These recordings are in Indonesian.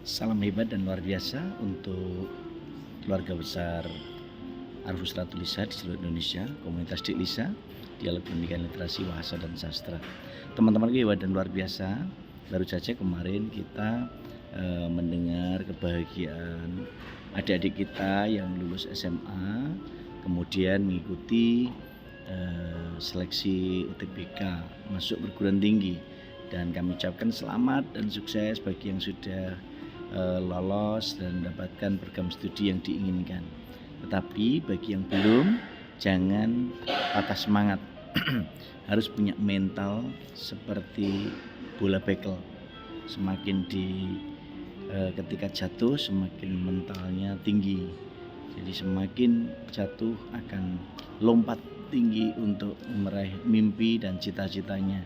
Salam hebat dan luar biasa untuk keluarga besar Arfus Ratu Lisa di seluruh Indonesia, komunitas Dik Lisa, dialog pendidikan literasi, bahasa dan sastra. Teman-teman hebat dan luar biasa, baru saja kemarin kita mendengar kebahagiaan adik-adik kita yang lulus SMA, kemudian mengikuti seleksi UTBK masuk perguruan tinggi, dan kami ucapkan selamat dan sukses bagi yang sudah lolos dan mendapatkan program studi yang diinginkan. Tetapi bagi yang belum, jangan patah semangat. Harus punya mental seperti bola bekel. Semakin ketika jatuh semakin mentalnya tinggi. Jadi semakin jatuh akan lompat tinggi untuk meraih mimpi dan cita-citanya.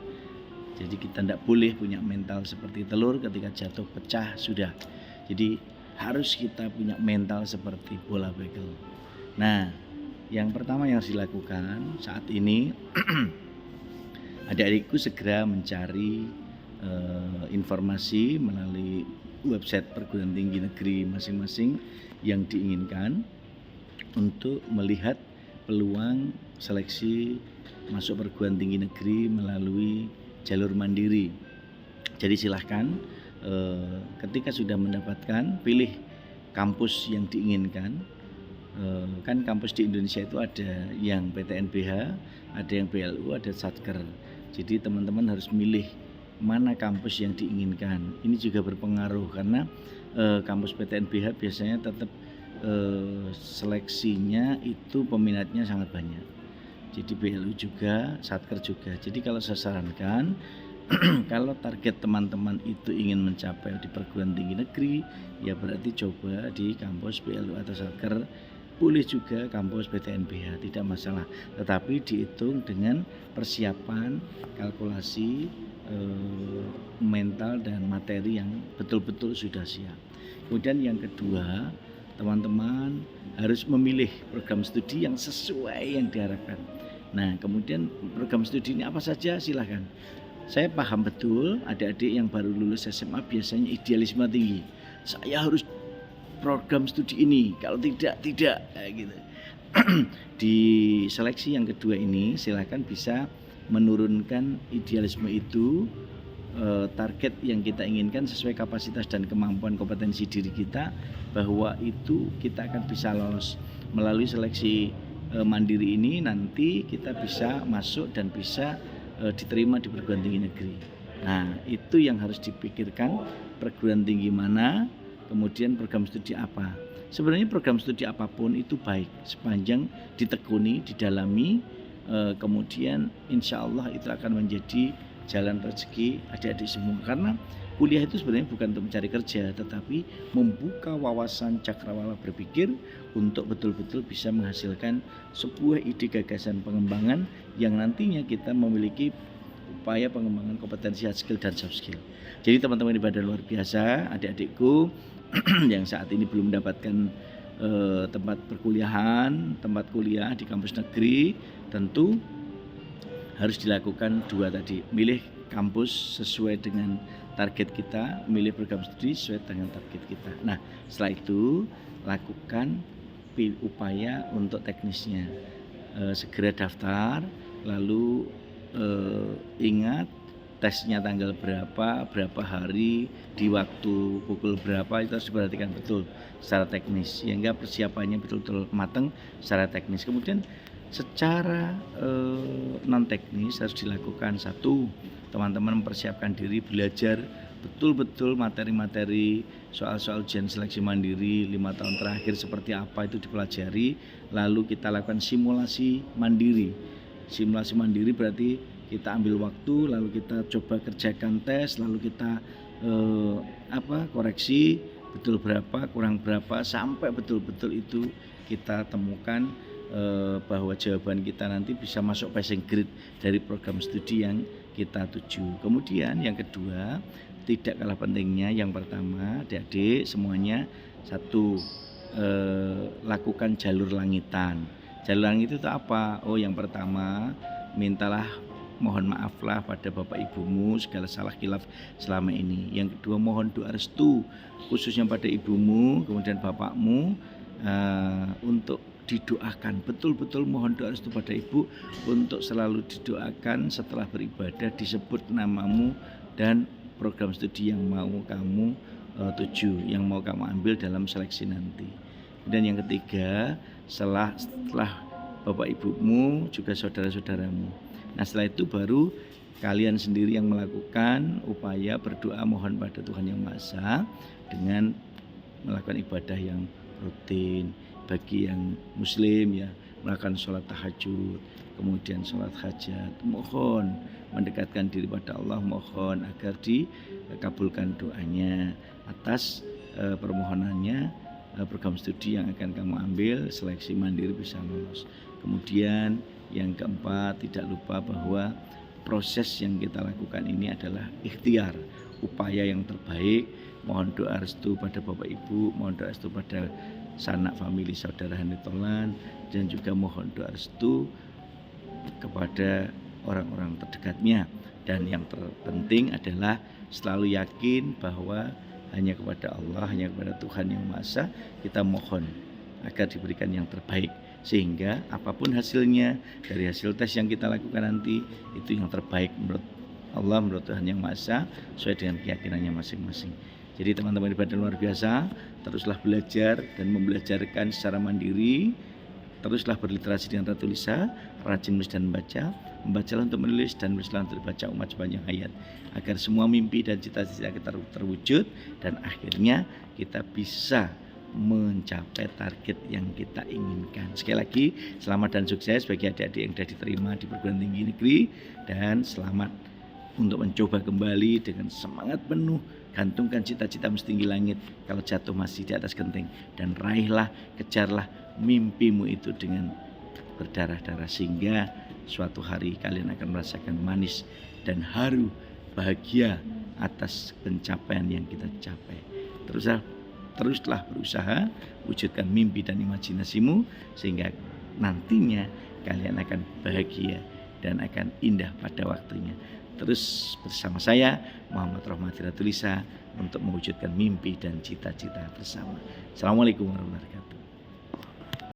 Jadi kita tidak boleh punya mental seperti telur, ketika jatuh pecah sudah. Jadi harus kita punya mental seperti bola bekel. Nah, yang pertama yang harus dilakukan saat ini, adik-adikku segera mencari informasi melalui website perguruan tinggi negeri masing-masing yang diinginkan untuk melihat peluang seleksi masuk perguruan tinggi negeri melalui jalur mandiri. Jadi silahkan ketika sudah mendapatkan, pilih kampus yang diinginkan. Kan kampus di Indonesia itu ada yang PTNBH, ada yang BLU, ada Satker. Jadi teman-teman harus milih mana kampus yang diinginkan. Ini juga berpengaruh karena kampus PTNBH biasanya tetap seleksinya itu peminatnya sangat banyak. Jadi BLU juga, Satker juga. Jadi kalau saya sarankan, kalau target teman-teman itu ingin mencapai di perguruan tinggi negeri, ya berarti coba di kampus BLU atau Satker. Boleh juga kampus PTNBH, tidak masalah. Tetapi dihitung dengan persiapan, kalkulasi, mental dan materi yang betul-betul sudah siap. Kemudian yang kedua, teman-teman harus memilih program studi yang sesuai yang diharapkan. Nah, kemudian program studi ini apa saja silahkan. Saya paham betul adik-adik yang baru lulus SMA biasanya idealisme tinggi. Saya harus program studi ini, kalau tidak gitu. Di seleksi yang kedua ini silahkan bisa menurunkan idealisme itu, target yang kita inginkan sesuai kapasitas dan kemampuan kompetensi diri kita, bahwa itu kita akan bisa lolos melalui seleksi mandiri ini. Nanti kita bisa masuk dan bisa diterima di perguruan tinggi negeri. Nah, itu yang harus dipikirkan, perguruan tinggi mana, kemudian program studi apa. Sebenarnya program studi apapun itu baik sepanjang ditekuni, didalami, kemudian insya Allah itu akan menjadi jalan rezeki adik-adik semua. Karena kuliah itu sebenarnya bukan untuk mencari kerja, tetapi membuka wawasan cakrawala berpikir untuk betul-betul bisa menghasilkan sebuah ide gagasan pengembangan yang nantinya kita memiliki upaya pengembangan kompetensi hard skill dan soft skill. Jadi teman-teman ibadah luar biasa, adik-adikku yang saat ini belum mendapatkan tempat perkuliahan, tempat kuliah di kampus negeri, tentu harus dilakukan dua tadi, milih kampus sesuai dengan target kita, milih program studi sesuai dengan target kita. Nah, setelah itu lakukan upaya untuk teknisnya, segera daftar, lalu ingat tesnya tanggal berapa hari, di waktu pukul berapa, itu harus diperhatikan betul secara teknis, sehingga persiapannya betul-betul matang secara teknis. Kemudian secara non teknis harus dilakukan, satu, teman-teman mempersiapkan diri belajar betul-betul materi-materi soal-soal ujian seleksi mandiri 5 tahun terakhir seperti apa itu dipelajari, lalu kita lakukan simulasi mandiri. Simulasi mandiri berarti kita ambil waktu, lalu kita coba kerjakan tes, lalu kita koreksi betul berapa, kurang berapa, sampai betul-betul itu kita temukan bahwa jawaban kita nanti bisa masuk passing grade dari program studi yang kita tuju. Kemudian yang kedua, tidak kalah pentingnya, yang pertama adik-adik semuanya, satu, lakukan jalur langitan. Jalur langit itu apa? Oh, yang pertama, mintalah mohon maaflah pada bapak ibumu segala salah khilaf selama ini. Yang kedua, mohon doa restu khususnya pada ibumu kemudian bapakmu untuk didoakan, betul-betul mohon doa restu pada ibu untuk selalu didoakan setelah beribadah, disebut namamu dan program studi yang mau kamu tuju, yang mau kamu ambil dalam seleksi nanti. Dan yang ketiga, setelah bapak ibumu juga saudara-saudaramu. Nah setelah itu baru kalian sendiri yang melakukan upaya berdoa mohon pada Tuhan Yang Maha Esa dengan melakukan ibadah yang rutin. Bagi yang muslim ya melakukan sholat tahajud, kemudian sholat hajat, mohon mendekatkan diri pada Allah, mohon agar dikabulkan doanya atas permohonannya program studi yang akan kamu ambil, seleksi mandiri bisa lolos. Kemudian yang keempat, tidak lupa bahwa proses yang kita lakukan ini adalah ikhtiar, upaya yang terbaik. Mohon doa restu pada bapak ibu, mohon doa restu pada sanak famili saudara Hanitolan, dan juga mohon doa restu kepada orang-orang terdekatnya. Dan yang terpenting adalah selalu yakin bahwa hanya kepada Allah, hanya kepada Tuhan Yang Maha Esa kita mohon agar diberikan yang terbaik, sehingga apapun hasilnya dari hasil tes yang kita lakukan nanti itu yang terbaik menurut Allah, menurut Tuhan Yang Maha Esa, sesuai dengan keyakinannya masing-masing. Jadi teman-teman ibadah luar biasa, teruslah belajar dan membelajarkan secara mandiri, teruslah berliterasi dengan Ratu Lisa, rajin menulis dan membacalah untuk menulis dan menulislah untuk dibaca umat sepanjang hayat, agar semua mimpi dan cita-cita kita terwujud dan akhirnya kita bisa mencapai target yang kita inginkan. Sekali lagi selamat dan sukses bagi adik-adik yang sudah diterima di perguruan tinggi negeri, dan selamat untuk mencoba kembali dengan semangat penuh. Gantungkan cita-cita setinggi langit, kalau jatuh masih di atas genteng, dan raihlah, kejarlah mimpimu itu dengan berdarah-darah, sehingga suatu hari kalian akan merasakan manis dan haru bahagia atas pencapaian yang kita capai. Teruslah berusaha, wujudkan mimpi dan imajinasimu, sehingga nantinya kalian akan bahagia dan akan indah pada waktunya. Terus bersama saya Muhammad Rohmati Ratu Lisa untuk mewujudkan mimpi dan cita-cita bersama. Assalamualaikum warahmatullahi wabarakatuh.